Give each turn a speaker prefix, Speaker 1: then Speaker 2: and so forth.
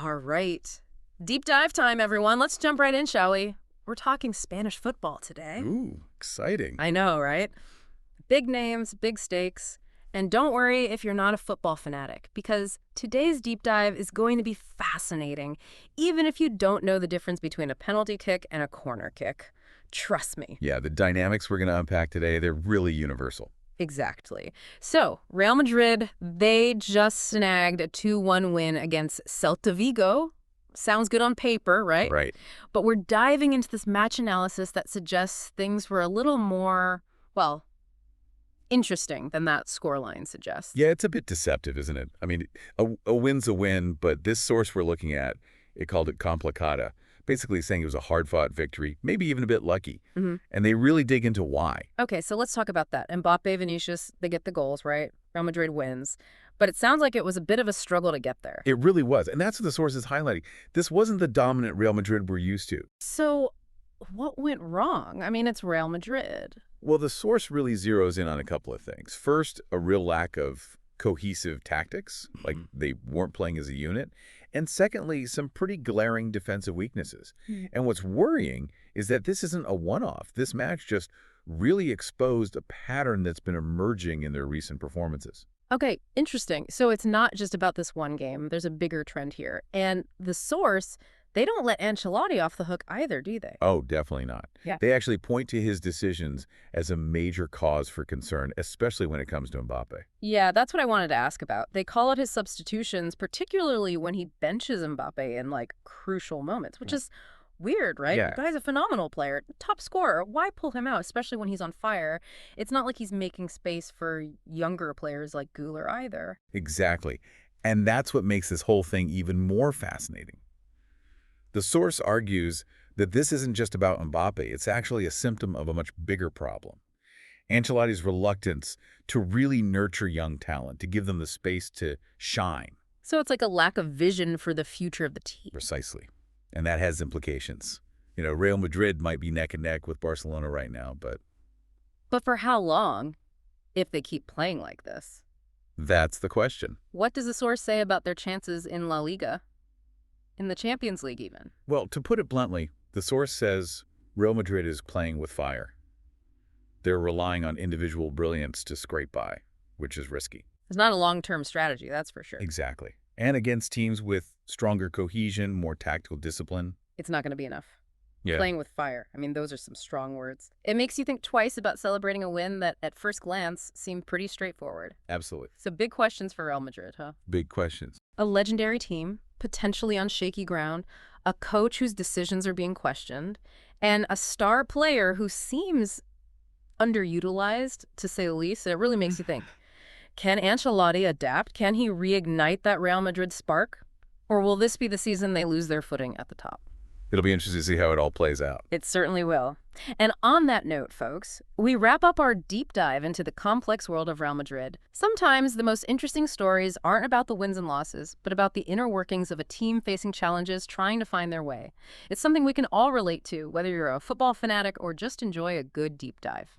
Speaker 1: All right. Deep dive time, everyone. Let's jump right in, shall we? We're talking Spanish football today.
Speaker 2: Ooh, exciting.
Speaker 1: I know, right? Big names, big stakes. And don't worry if you're not a football fanatic, because today's deep dive is going to be fascinating, even if you don't know the difference between a penalty kick and a corner kick. Trust me.
Speaker 2: Yeah, the dynamics we're going to unpack today, they're really universal.
Speaker 1: Exactly. So, Real Madrid, they just snagged a 2-1 win against Celta Vigo. Sounds good on paper, right?
Speaker 2: Right.
Speaker 1: But we're diving into this match analysis that suggests things were a little more, well, interesting than that scoreline suggests.
Speaker 2: Yeah, it's a bit deceptive, isn't it? I mean, a win's a win, but this source we're looking at, it called it complicata, basically saying it was a hard-fought victory, maybe even a bit lucky. And they really dig into why.
Speaker 1: Okay, so let's talk about that. Mbappe, Vinicius, they get the goals, right? Real Madrid wins. But it sounds like it was a bit of a struggle to get there.
Speaker 2: It really was, and that's what the source is highlighting. This wasn't the dominant Real Madrid we're used to.
Speaker 1: So what went wrong? I mean, it's Real Madrid.
Speaker 2: Well, the source really zeroes in on a couple of things. First, a real lack of cohesive tactics, like they weren't playing as a unit. And secondly, some pretty glaring defensive weaknesses. And what's worrying is that this isn't a one-off. This match just really exposed a pattern that's been emerging in their recent performances.
Speaker 1: Okay, interesting. So it's not just about this one game. There's a bigger trend here. And the source, they don't let Ancelotti off the hook either, do they?
Speaker 2: Oh, definitely not.
Speaker 1: Yeah.
Speaker 2: They actually point to his decisions as a major cause for concern, especially when it comes to Mbappe.
Speaker 1: Yeah, that's what I wanted to ask about. They call it his substitutions, particularly when he benches Mbappe in, like, crucial moments, which is weird, right?
Speaker 2: Yeah.
Speaker 1: The guy's a phenomenal player, top scorer. Why pull him out, especially when he's on fire? It's not like he's making space for younger players like Güler either.
Speaker 2: Exactly. And that's what makes this whole thing even more fascinating. The source argues that this isn't just about Mbappe. It's actually a symptom of a much bigger problem. Ancelotti's reluctance to really nurture young talent, to give them the space to shine.
Speaker 1: So it's like a lack of vision for the future of the team.
Speaker 2: Precisely. And that has implications. You know, Real Madrid might be neck and neck with Barcelona right now, but
Speaker 1: But for how long, if they keep playing like this?
Speaker 2: that's the question.
Speaker 1: What does the source say about their chances in La Liga? In the Champions League, even?
Speaker 2: Well, to put it bluntly, the source says Real Madrid is playing with fire. They're relying on individual brilliance to scrape by, which is risky.
Speaker 1: It's not a long-term strategy, that's for sure.
Speaker 2: Exactly. And against teams with stronger cohesion, more tactical discipline.
Speaker 1: It's not going to be enough.
Speaker 2: Yeah.
Speaker 1: Playing with fire. I mean, those are some strong words. It makes you think twice about celebrating a win that, at first glance, seemed pretty straightforward.
Speaker 2: Absolutely.
Speaker 1: So big questions for Real Madrid, huh?
Speaker 2: Big questions.
Speaker 1: A legendary team, potentially on shaky ground, a coach whose decisions are being questioned, and a star player who seems underutilized, to say the least. And it really makes you think. Can Ancelotti adapt? Can he reignite that Real Madrid spark? Or will this be the season they lose their footing at the top?
Speaker 2: It'll be interesting to see how it all plays out.
Speaker 1: It certainly will. And on that note, folks, we wrap up our deep dive into the complex world of Real Madrid. Sometimes the most interesting stories aren't about the wins and losses, but about the inner workings of a team facing challenges trying to find their way. It's something we can all relate to, whether you're a football fanatic or just enjoy a good deep dive.